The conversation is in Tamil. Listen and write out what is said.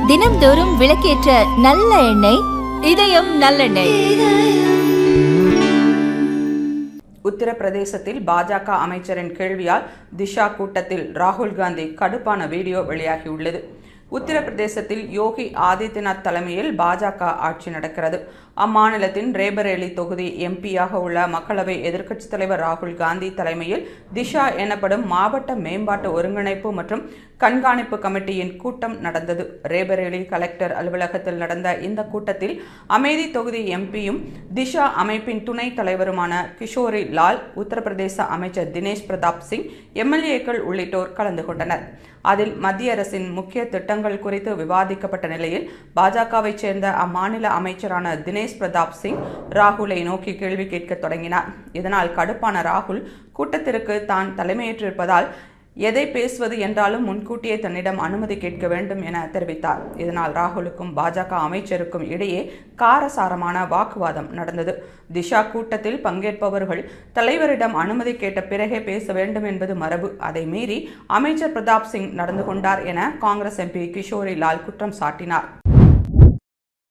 தினம்தோறும் விளக்கேற்ற நல்ல எண்ணெய் இதயம் நல்லெண்ணெய். உத்தரப்பிரதேசத்தில் பாஜக அமைச்சரின் கேள்வியால் திஷா கூட்டத்தில் ராகுல் காந்தி கடுப்பான வீடியோ வெளியாகியுள்ளது. உத்தரப்பிரதேசத்தில் யோகி ஆதித்யநாத் தலைமையில் பாஜக ஆட்சி நடக்கிறது. அம்மாநிலத்தின் ரேபரேலி தொகுதி எம்பியாக உள்ள மக்களவை எதிர்க்கட்சித் தலைவர் ராகுல் காந்தி தலைமையில் திஷா எனப்படும் மாவட்ட மேம்பாட்டு ஒருங்கிணைப்பு மற்றும் கண்காணிப்பு கமிட்டியின் கூட்டம் நடந்தது. ரேபரேலி கலெக்டர் அலுவலகத்தில் நடந்த இந்த கூட்டத்தில் அமேதி தொகுதி எம்பியும் திஷா அமைப்பின் துணைத் தலைவருமான கிஷோரி லால், உத்தரப்பிரதேச அமைச்சர் தினேஷ் பிரதாப் சிங், எம்எல்ஏக்கள் உள்ளிட்டோர் கலந்து கொண்டனர். அதில் மத்திய அரசின் முக்கிய திட்டங்கள் குறித்து விவாதிக்கப்பட்ட நிலையில் பாஜகவை சேர்ந்த அம்மாநில அமைச்சரான தினேஷ் பிரதாப் சிங் ராகுலை நோக்கி கேள்வி கேட்க தொடங்கினார். இதனால் கடுப்பான ராகுல் கூட்டத்திற்கு தான் தலைமையேற்றிருப்பதால் எதை பேசுவது என்றாலும் முன்கூட்டியே தன்னிடம் அனுமதி கேட்க வேண்டும் என தெரிவித்தார். இதனால் ராகுலுக்கும் பாஜக அமைச்சருக்கும் இடையே காரசாரமான வாக்குவாதம் நடந்தது. திஷா கூட்டத்தில் பங்கேற்பவர்கள் தலைவரிடம் அனுமதி கேட்ட பிறகே பேச வேண்டும் என்பது மரபு. அதை மீறி அமைச்சர் பிரதாப் சிங் நடந்து கொண்டார் என காங்கிரஸ் எம்பி கிஷோரி லால் குற்றம் சாட்டினார்.